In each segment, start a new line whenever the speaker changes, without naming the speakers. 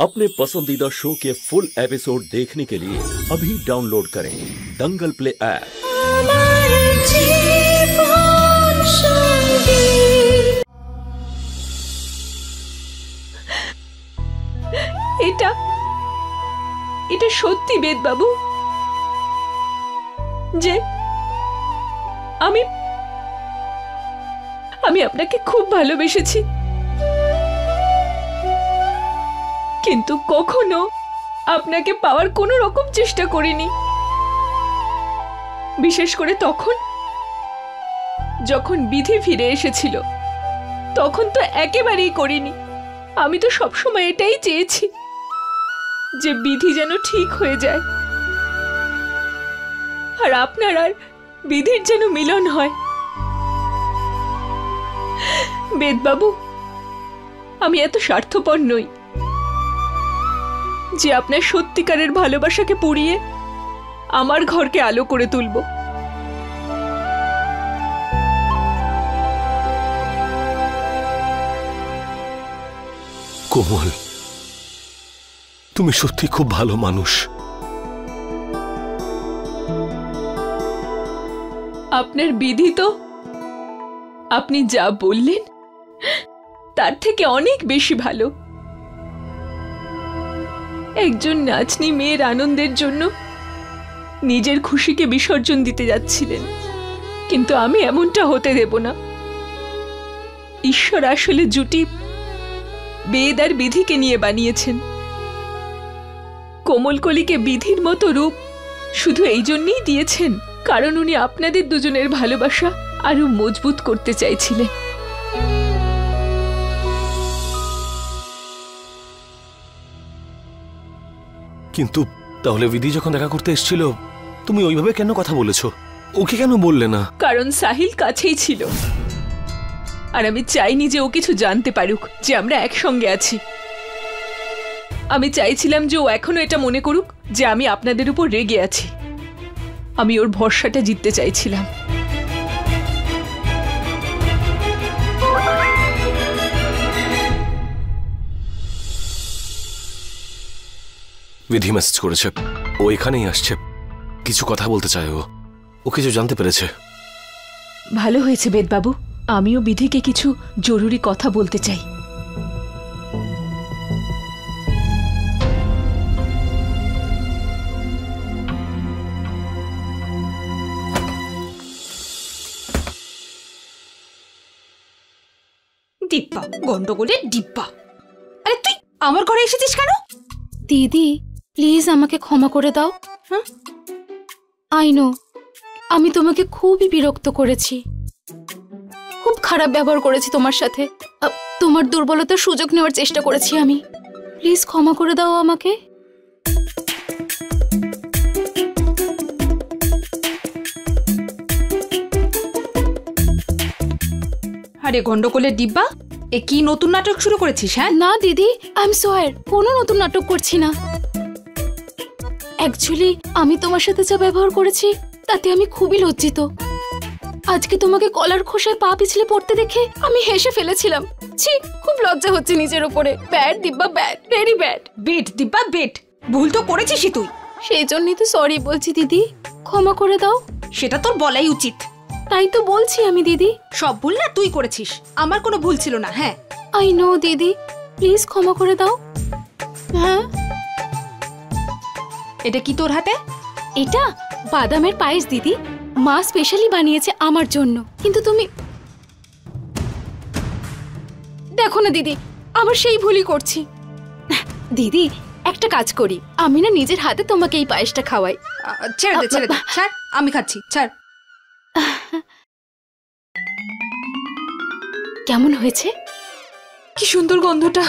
अपने पसंदीदा शो के फुल एपिसोड देखने के लिए अभी डाउनलोड करें दंगल प्ले ऐप।
এটা সত্যি বেদ বাবু যে আমি আপনাকে খুব ভালোবেসেছি, কিন্তু কখনো আপনাকে পাওয়ার কোনো রকম চেষ্টা করিনি। বিশেষ করে যখন বিধি ফিরে এসেছিল তখন তো একেবারেই করিনি। আমি তো সবসময় এটাই চেয়েছি যে বিধি যেন ঠিক হয়ে যায়, আর আপনার আর বিধির যেন মিলন হয়। বেদবাবু, আমি এত স্বার্থপর নই যে আপনার সত্যিকারের ভালোবাসাকে পুড়িয়ে আমার ঘরকে আলো করে তুলব।
কোমল, তুমি সত্যি খুব ভালো মানুষ।
আপনার বিধি তো আপনি যা বললেন তার থেকে অনেক বেশি ভালো। একজন নাচনি মেয়ের আনন্দের জন্য নিজের খুশিকে বিসর্জন দিতে যাচ্ছিলেন, কিন্তু আমি এমনটা হতে দেব না। ঈশ্বর আসলে জুটি বেদ আর বিধিকে নিয়ে বানিয়েছেন। কোমলকলিকে বিধির মতো রূপ শুধু এই জন্যই দিয়েছেন কারণ উনি আপনাদের দুজনের ভালোবাসা আরো মজবুত করতে চাইছিলেন।
কিন্তু তাহলে বিধি যখন দেখা করতে এসেছিল তুমি ওইভাবে কেন কথা বলেছো? ওকে কেন বললে না?
কারণ সাহিল কাছেই ছিল, আর আমি চাইনি যে ও কিছু জানতে পারুক যে আমরা একসঙ্গে আছি। আমি চাইছিলাম যে ও এখনো এটা মনে করুক যে আমি আপনাদের উপর রেগে আছি। আমি ওর ভরসাটা জিততে চাইছিলাম।
বিধি মেসেজ করেছে, ও এখানেই আসছে, কিছু কথা বলতে চায়। ও কিছু জানতে পেরেছে।
ভালো হয়েছে বেদবাবু, আমিও বিধিকে কিছু জরুরি কথা বলতে চাই।
ডিব্বা, গন্ডগোলের ডিব্বা। আরে তুই আমার ঘরে এসেছিস কেন?
দিদি প্লিজ আমাকে ক্ষমা করে দাও। আই নো আমি তোমাকে খুবই বিরক্ত করেছি, খুব খারাপ ব্যবহার করেছি তোমার সাথে। তোমার দুর্বলতার সুযোগ নেওয়ার চেষ্টা করেছি আমি। প্লিজ ক্ষমা করে দাও আমাকে।
আরে গন্ডগোলের ডিব্বা, এ কি নতুন নাটক শুরু করেছিস? হ্যাঁ
না দিদি, আই এম সরি, কোনো নতুন নাটক করছি না। অ্যাকচুয়ালি আমি তোমার সাথে যা ব্যবহার করেছি তাতে আমি খুবই লজ্জিত। আজকে তোমাকে কলার খোসায় পা পিছলে পড়তে দেখে আমি হেসে ফেলেছিলাম। ছি, খুব লজ্জা হচ্ছে নিজের উপরে। Bad Divya, bad, very bad.
Bet Divya bet, ভুল তো করেছিসই তুই।
সেই জন্যই তো সরি বলছি দিদি, ক্ষমা করে দাও।
সেটা তোর বলাই উচিত।
তাই তো বলছি আমি দিদি।
সব ভুল না তুই করেছিস, আমার কোনো ভুল ছিল না। হ্যাঁ
আই নো দিদি, প্লিজ ক্ষমা করে দাও। হ্যাঁ,
এটা কি তোর হাতে?
এটা বাদামের পায়েস দিদি, মা স্পেশালি বানিয়েছে আমার জন্য। কিন্তু তুমি দেখো না দিদি, আবার সেই ভুলই করছি। দিদি একটা কাজ করি, আমি না নিজের হাতে তোমাকে এই পায়েসটা খাওয়াই।
ছেড়ে দে, ছেড়ে দে, ছাড়, আমি খাচ্ছি, ছাড়।
কেমন হয়েছে?
কি সুন্দর গন্ধটা।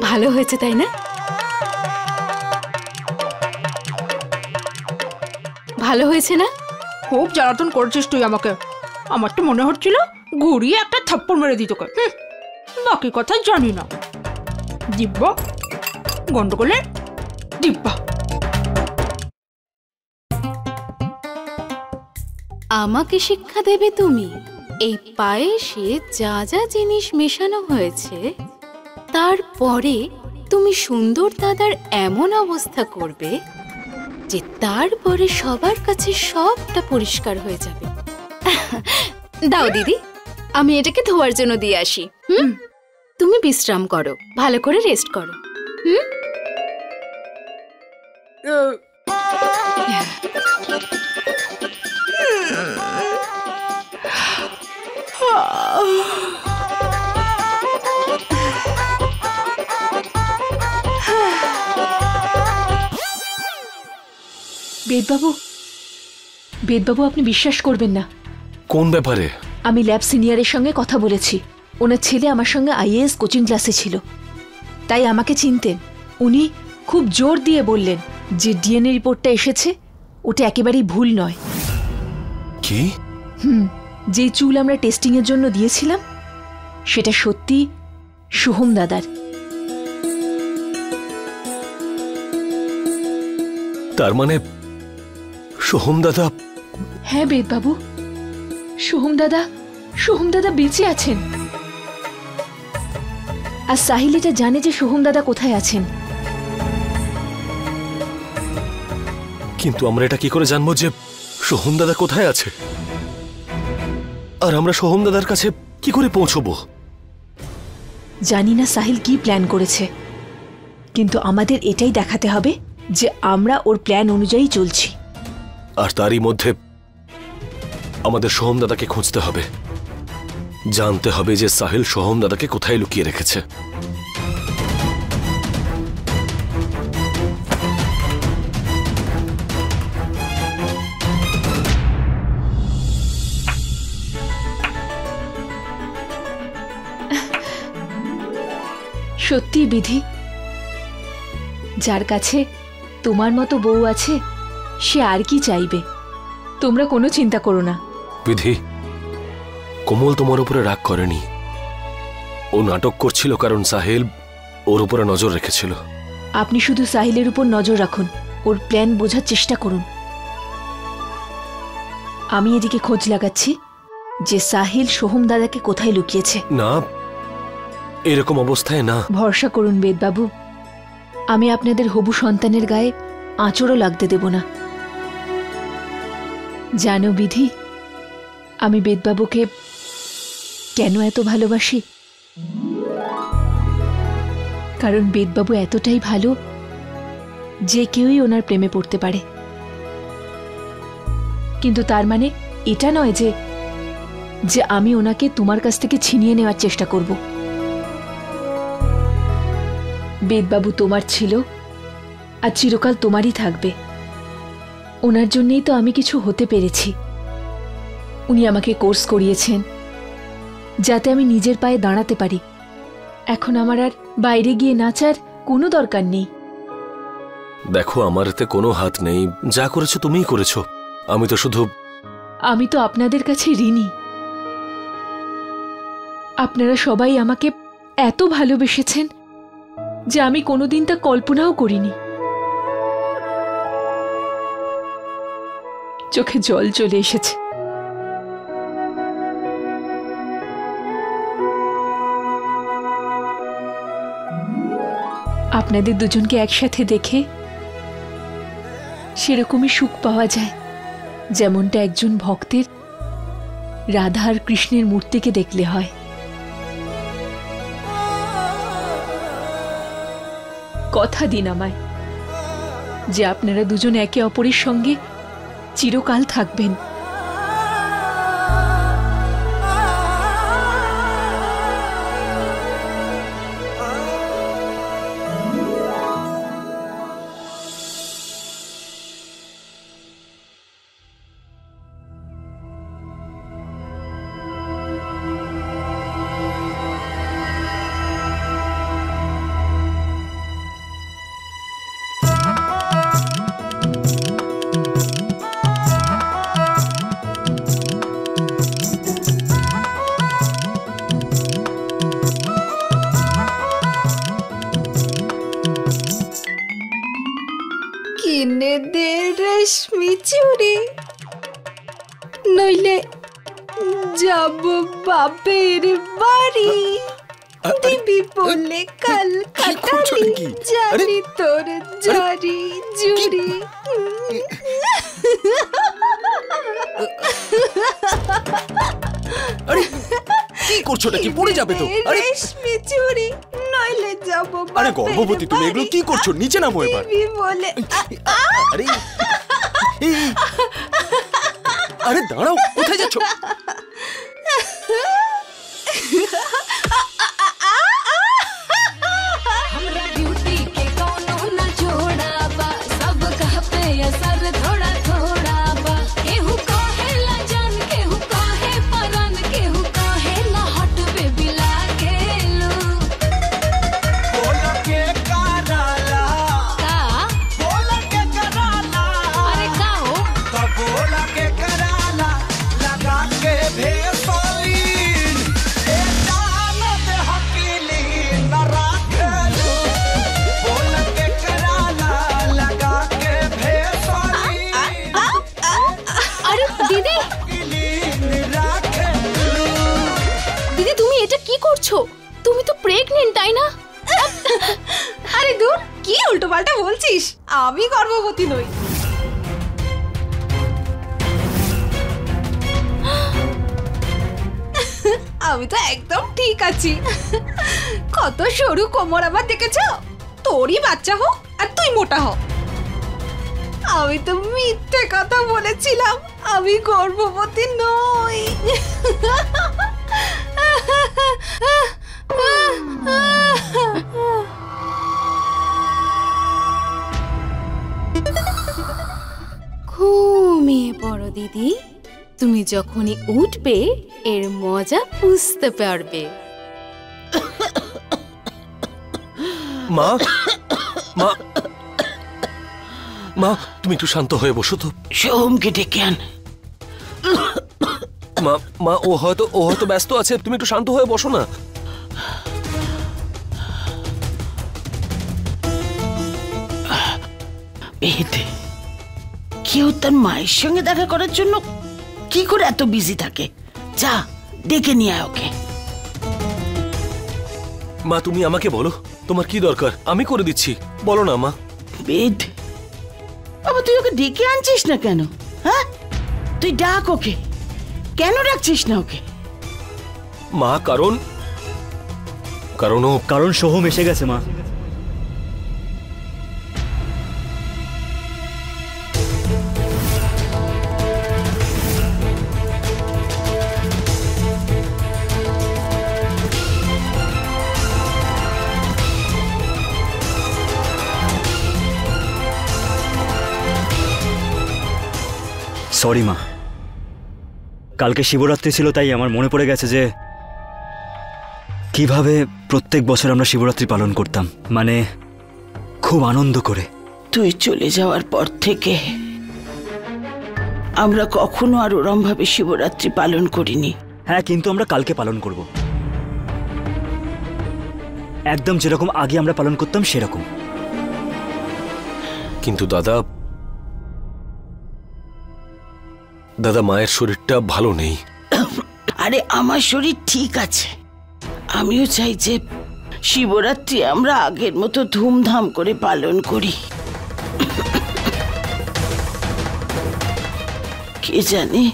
ভালো হয়েছে তাই না? ভালো হয়েছে না?
খুব জ্বালাতন করছিস তুই আমাকে। আমার তো মনে হচ্ছিল ঘুরিয়ে একটা থাপ্পড় মেরে দিই তোকে। বাকি কথা জানি না। দিব্যা, গন্ডগোলের ডিব্বা।
আমাকে শিক্ষা দেবে তুমি? এই পায়েসে যা যা জিনিস মেশানো হয়েছে তারপরে তুমি সুন্দর দাদার এমন অবস্থা করবে যে তারপরে সবার কাছে সবটা পরিষ্কার হয়ে যাবে। দাও দিদি, আমি এটাকে ধোয়ার জন্য দিয়ে আসি। তুমি বিশ্রাম করো, ভালো করে রেস্ট করো।
বেদবাবু, বেদবাবু, আপনি বিশ্বাস করবেন না।
কোন ব্যাপারে?
আমি ল্যাব সিনিয়রের সঙ্গে কথা বলেছি। ওনার ছেলে আমার সঙ্গে আইএএস কোচিং ক্লাসে ছিল, তাই আমাকে চিনতেন। উনি খুব জোর দিয়ে বললেন যে ডিএনএ রিপোর্টটা এসেছে ওটা একেবারেই ভুল নয়।
কি?
যেই চুল আমরা টেস্টিং এর জন্য দিয়েছিলাম সেটা সত্যি সোহম দাদার।
তার মানে সোহম দাদা?
হ্যাঁ বেদবাবু, সোহম দাদা বেঁচে আছেন। আর সাহিল এটা জানে যে সোহম দাদা কোথায় আছেন।
কিন্তু আমরা এটা কি করে জানবো যে সোহম দাদা কোথায় আছে? আর আমরা সোহম দাদার কাছে কি করে পৌঁছবো?
জানি না সাহিল কি প্ল্যান করেছে, কিন্তু আমাদের এটাই দেখাতে হবে যে আমরা ওর প্ল্যান অনুযায়ী চলছি।
আর তারই মধ্যে আমাদের সোহম দাদাকে খুঁজতে হবে, জানতে হবে যে সাহিল সোহম দাদাকে কোথায় লুকিয়ে রেখেছে।
সত্যি বিধি, যার কাছে তোমার মতো বউ আছে সে আর কি চাইবে। তোমরা কোনো চিন্তা করো না।
বিধি, কোমল তোমার উপরে রাগ করেনি। ও নাটক করছিল কারণ সাহিল ওর উপরে নজর রেখেছিল।
আপনি শুধু সাহিলের উপর নজর রাখুন, ওর প্ল্যান বোঝার চেষ্টা করুন। আমি এদিকে খোঁজ লাগাচ্ছি যে সাহিল সোহম দাদাকে কোথায় লুকিয়েছে।
না, এরকম অবস্থায় না।
ভরসা করুন বেদবাবু, আমি আপনাদের হবু সন্তানের গায়ে আঁচড়ও লাগতে দেব না। জানো বিধি, আমি বেদবাবুকে কেন এত ভালোবাসি? কারণ বেদবাবু এতটাই ভালো যে কেউই ওনার প্রেমে পড়তে পারে। কিন্তু তার মানে এটা নয় যে আমি ওনাকে তোমার কাছ থেকে ছিনিয়ে নেওয়ার চেষ্টা করব। বেদবাবু তোমার ছিল আর চিরকাল তোমারই থাকবে। ওনার জন্যই তো আমি কিছু হতে পেরেছি। উনি আমাকে কোর্স করিয়েছেন যাতে আমি নিজের পায়ে দাঁড়াতে পারি। এখন আমার আর বাইরে গিয়ে নাচার কোনো দরকার নেই।
দেখো, আমার এতে কোনো হাত নেই। যা করেছো তুমিই করেছো। আমি তো
আপনাদের কাছে ঋণী। আপনারা সবাই আমাকে এত ভালোবেসেছেন যে আমি কোনোদিন তা কল্পনাও করিনি। চোখে জল চলে এসেছে। আপনাদের দুজনকে একসাথে দেখে সেরকমই সুখ পাওয়া যায়, যেমনটা একজন ভক্তের রাধা আর কৃষ্ণের মূর্তিকে দেখলে হয়। কথা দিন আমায় যে আপনারা দুজন একে অপরের সঙ্গে চিরকাল থাকবেন।
যাব বাপের বাড়ি, দিবি বলে কাল কাটালি, জানি তোর জারি জুড়ি।
আরে কি করছো, কি পড়ে যাবে তো? আরে
রেশমি চুড়ি নইলে যাব।
আরে গর্ভবতী তুমি, এগুলো কি করছো? নিচে নামো এবার।
দিবি বলে
আরে আরে দাঁড়াও, কোথায় যাচ্ছ?
हमरा ब्यूटी के कोनो न जोड़ा बा, सब कह पे असर थोड़ा थोड़ा बा। केहू कहेला जान, केहू कहे परन, केहू कहेला हॉट बेबी लागेलू।
बोला के कराला,
का
बोला के कराला,
अरे का हो
तब बोला के कराला, लगा के भेसोलीन, ए जान दे हकीली न राखेलू। बोला के कराला, लगा के भेसोलीन,
আরে দিদি,
हकीली न राखेलू।
দিদি তুমি এটা কি করছো? তুমি তো প্রেগনেন্ট, তাই না?
আরে দূর, কি উল্টো পাল্টা বলছিস? আমি গর্ভবতী নই। আমি তো একদম ঠিক আছি। কত সরু কোমর আমার দেখেছো? তোরই বাচ্চা হোক আর তুই মোটা হ। আমি তো মিথ্যে কথা বলেছিলাম, আমি গর্ভবতী নই।
ঘুমিয়ে পড়ো দিদি, তুমি যখনই উঠবে এর মজা বুঝতে পারবে।
মা মা মা, তুমি একটু শান্ত হয়ে বসো তো।
সোহমকে ডেকে আন।
মা মা, ও হয়তো ব্যস্ত আছে, তুমি একটু শান্ত হয়ে বসো না।
বেহেতে কেউ তার মায়ের সঙ্গে দেখা করার জন্য কি করে এত বিজি থাকে? যা ডেকে নিয়ে আয় ওকে।
মা তুমি আমাকে বলো, তোমার কি দরকার, আমি করে দিচ্ছি, বলো না মা।
বেদ, বাবা তুই ওকে ডেকে আনছিস না কেন? হ্যাঁ, তুই ডাক ওকে, কেন ডাকছিস না ওকে?
মা কারণ
কারণ সোহম এসে গেছে মা। সরি মা, কালকে শিবরাত্রি ছিল, তাই আমার মনে পড়ে গেছে যে কিভাবে প্রত্যেক বছর আমরা শিবরাত্রি পালন করতাম, মানে খুব আনন্দ করে।
তুই চলে যাওয়ার পর থেকে আমরা কখনো আর ওরম ভাবে শিবরাত্রি পালন করিনি।
হ্যাঁ, কিন্তু আমরা কালকে পালন করব, একদম যেরকম আগে আমরা পালন করতাম সেরকম।
কিন্তু দাদা মায়ের শরীরটা ভালো নেই।
আরে আমার শরীর ঠিক আছে, আমিও চাই যে শিবরাত্রি আমরা আগের মতো ধুমধাম করে পালন করি। কে জানে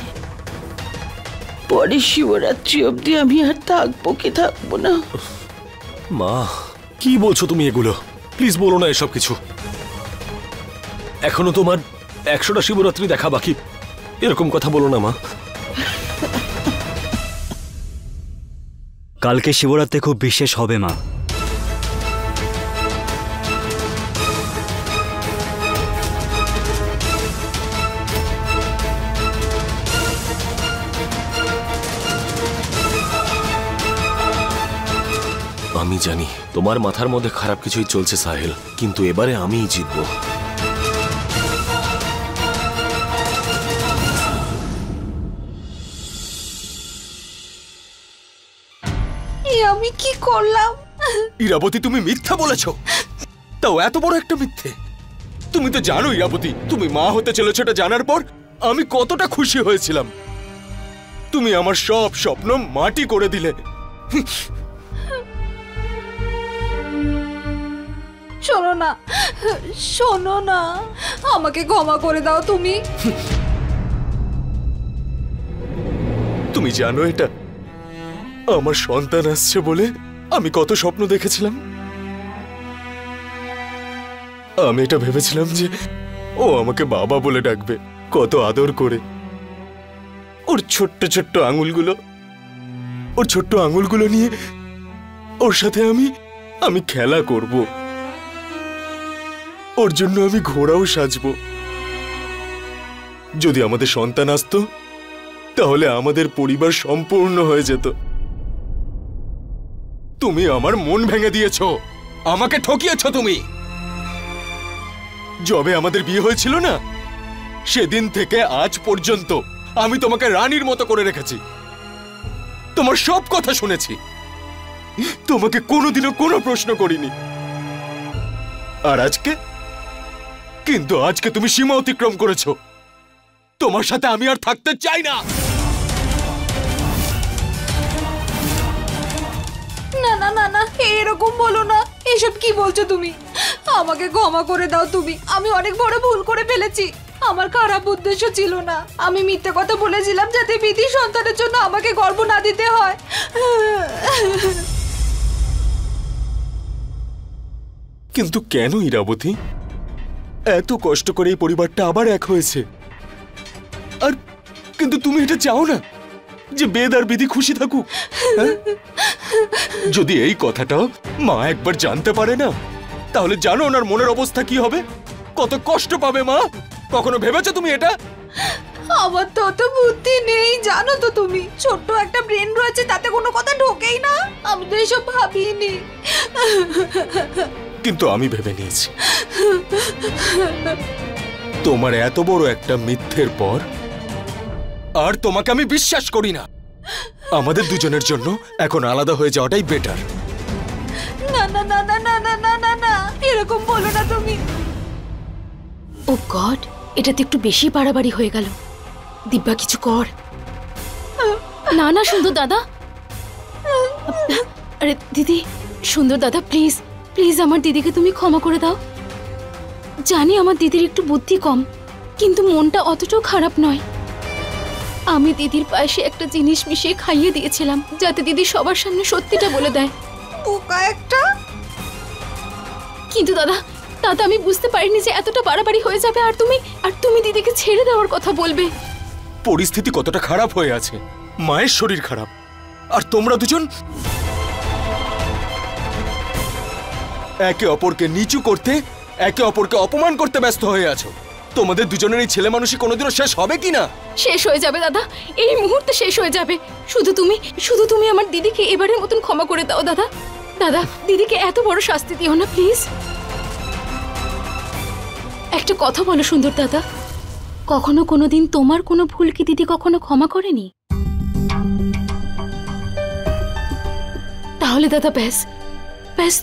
পরে শিবরাত্রি অবধি আমি আর থাকবো কি থাকবো না।
মা কি বলছো তুমি এগুলো? প্লিজ বলো না এসব কিছু। এখনো তোমার 100টা শিবরাত্রি দেখা বাকি, এরকম কথা বলো না মা।
কালকে শিবরাত্রি খুব বিশেষ হবে মা।
আমি জানি তোমার মাথার মধ্যে খারাপ কিছুই চলছে সাহেল, কিন্তু এবারে আমিই জিতবো।
আমি কি করলাম?
ইরাবতী তুমি মিথ্যা বলেছো, তাও এত বড় একটা মিথ্যে। তুমি তো জানো ইরাবতী, তুমি মা হতে চলেছো এটা জানার পর আমি কতটা খুশি হয়েছিলাম। তুমি আমার সব স্বপ্ন মাটি করে দিলে।
শোনো না, শোনো না, আমাকে ক্ষমা করে দাও তুমি।
তুমি জানো এটা আমার সন্তান আসছে বলে আমি কত স্বপ্ন দেখেছিলাম। আমি এটা ভেবেছিলাম যে ও আমাকে বাবা বলে ডাকবে, কত আদর করে। ওর ছোট্ট ছোট্ট আঙুলগুলো নিয়ে ওর সাথে আমি খেলা করব। ওর জন্য আমি ঘোড়াও সাজবো। যদি আমাদের সন্তান আসতো তাহলে আমাদের পরিবার সম্পূর্ণ হয়ে যেত। তুমি আমার মন ভেঙে দিয়েছো, আমাকে ঠকিয়েছো তুমি। যবে আমাদের বিয়ে হয়েছিল না, সেদিন থেকে আজ পর্যন্ত আমি তোমাকে রানীর মতো করে রেখেছি, তোমার সব কথা শুনেছি, তোমাকে কোনোদিনও কোনো প্রশ্ন করিনি। আর আজকে তুমি সীমা অতিক্রম করেছো। তোমার সাথে আমি আর থাকতে চাই না।
না না না না, এরকম বলো না। এসব কি বলছো তুমি? আমাকে ক্ষমা করে দাও তুমি। আমি অনেক বড় ভুল করে ফেলেছি। আমার খারাপ উদ্দেশ্য ছিল না। আমি মিথ্যে কথা বলেছিলাম যাতে বিধি সন্তানের জন্য আমাকে গর্ভ না দিতে হয়।
কিন্তু কেন ইরাবতী? এত কষ্ট করে এই পরিবারটা আবার এক হয়েছে, আর কিন্তু তুমি এটা চাও না যে বেদ আর বিধি খুশি থাকুক? যদি এই কথাটাও মা একবার জানতে পারে না, তাহলে জানো ওনার মনের অবস্থা কি হবে? কত কষ্ট পাবে মা। কখনো ভেবেছো তুমি এটা?
আমার তো অত বুদ্ধি নেই, জানো তো তুমি। ছোট্ট একটা ব্রেন রয়েছে, তাতে কোনো কথা ঢোকেই না। আমি তো এসব ভাবিনি।
কিন্তু আমি ভেবে নিয়েছি, তোমার এত বড় একটা মিথ্যের পর আর তোমাকে আমি বিশ্বাস করি না। আমাদের দুজনের জন্য এখন আলাদা হয়ে যাওয়াটাই বেটার।
না না না না না না না না না, এরকম বলো না তুমি।
ও গড, এটা তো একটু বেশি বাড়াবাড়ি হয়ে গেল। দিব্যা কিছু কর। না না সুন্দর দাদা, আরে দিদি, সুন্দর দাদা প্লিজ প্লিজ আমার দিদিকে তুমি ক্ষমা করে দাও। জানি আমার দিদির একটু বুদ্ধি কম, কিন্তু মনটা অতটাও খারাপ নয়। আমি দিদির পাশে একটা জিনিস মিশিয়ে খাইয়ে দিয়েছিলাম যাতে দিদি সবার সামনে সত্যিটা বলে দেয়।
বোকা একটা।
কিন্তু দাদা দাদা আমি বুঝতে পারিনি যে এতটা বাড়াবাড়ি হয়ে যাবে, আর তুমি দিদিকে ছেড়ে দেওয়ার কথা বলবে।
পরিস্থিতি কতটা খারাপ হয়ে আছে, মায়ের শরীর খারাপ, আর তোমরা দুজন একে অপরকে নিচু করতে, একে অপরকে অপমান করতে ব্যস্ত হয়ে আছো। তোমাদের দুজনের এই ছেলে মানুষই কোনোদিনও শেষ হবে কি না?
শেষ হয়ে যাবে দাদা, এই মুহূর্তে শেষ হয়ে যাবে। শুধু তুমি আমার দিদিকে এবারের মতন ক্ষমা করে দাও দাদা। দাদা দিদিকে এত বড় শাস্তি দিও না প্লিজ। একটা কথা বলো সুন্দর দাদা, কখনো কোনোদিন তোমার কোনো ভুল কি দিদি কখনো ক্ষমা করেনি? তাহলে দাদা ব্যাস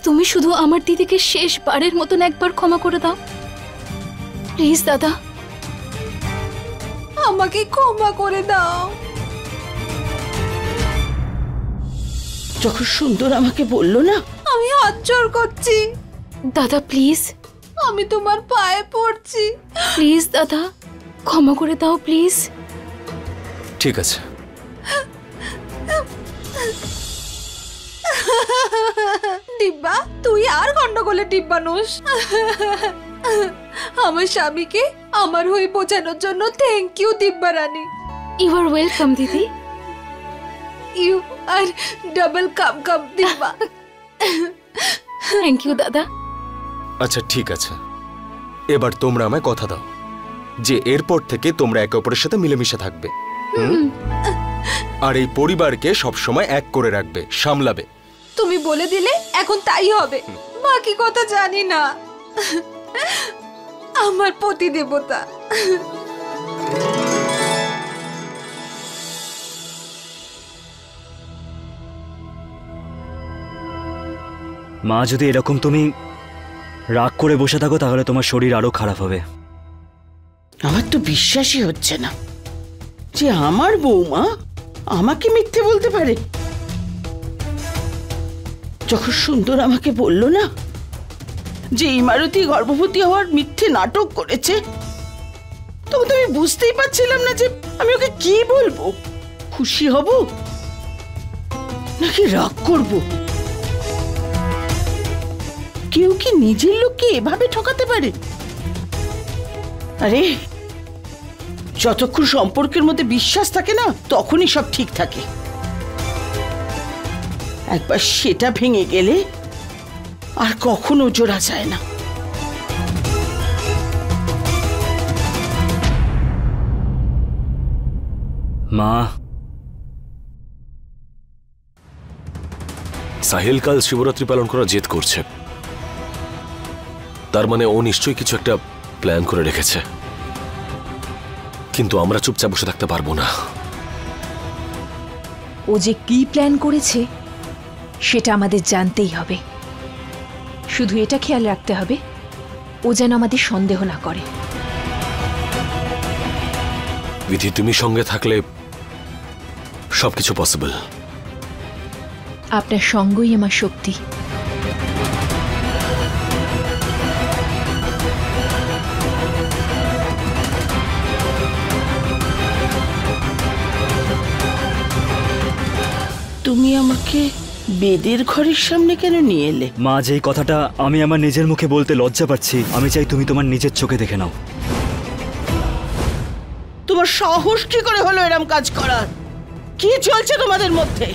তুমি শুধু আমার দিদিকে শেষবারের মতন একবার ক্ষমা করে দাও প্লিজ দাদা।
আমাকে ক্ষমা করে দাও।
যখন সুন্দর আমাকে বললো না,
আমি হাত জোড় করছি।
দাদা প্লিজ,
আমি তোমার পায়ে পড়ছি।
প্লিজ দাদা ক্ষমা করে দাও প্লিজ।
ঠিক আছে।
দিব্যা, তুই আর গন্ডগোলে ডিব্বানুস। আমার স্বামীকে আমার হয়ে বোঝানোর জন্য thank you Divya Rani.
You are welcome দিদি।
You are double cup cup Divya.
Thank you দাদা।
আচ্ছা ঠিক আছে, এবার তোমরা আমায় কথা দাও যে এরপর থেকে তোমরা একে অপরের সাথে মিলেমিশে থাকবে, আর এই পরিবারকে সবসময় এক করে রাখবে, সামলাবে।
তুমি বলে দিলে এখন তাই হবে, বাকি কথা জানি না। আমার পতি দেবতা।
মা যদি এরকম তুমি রাগ করে বসে থাকো তাহলে তোমার শরীর আরো খারাপ হবে।
আমার তো বিশ্বাসই হচ্ছে না যে আমার বৌমা আমাকে মিথ্যে বলতে পারে? যখন সুন্দর আমাকে বলল না যে ইমারতি গর্ভবতী হওয়ার মিথ্যে নাটক করেছে, তখন তো আমি বুঝতেই পারছিলাম না যে আমি ওকে কি বলবো। খুশি হব নাকি রাগ করব? কেউ কি নিজের লোককে এভাবে ঠকাতে পারে? আরে যতক্ষণ সম্পর্কের মধ্যে বিশ্বাস থাকে না, তখনই সব ঠিক থাকে। একবার সেটা ভেঙে গেলে আর কখনো জোড়া যায় না।
মা,
সাহিল কাল শিবরাত্রি পালন করার জেদ করছে। তার মানে ও নিশ্চয়ই কিছু একটা প্ল্যান করে রেখেছে, কিন্তু আমরা চুপচাপ বসে থাকতে পারবো না।
ও যে কি প্ল্যান করেছে সেটা আমাদের জানতেই হবে। শুধু এটা খেয়াল রাখতে হবে ও যেন আমাদের সন্দেহ না করে।
বিধি, তুমি সঙ্গে থাকলে সবকিছু পসিবল।
আপনার সঙ্গই আমার শক্তি।
তুমি আমাকে বেদের ঘরের সামনে কেন নিয়ে এলে?
মা, যেই কথাটা আমি আমার নিজের মুখে বলতে লজ্জা পাচ্ছি, আমি চাই তুমি তোমার নিজের চোখে দেখে নাও।
তোমার সাহস কি করে হলো এরম কাজ করার? কি চলছে তোমাদের মধ্যে?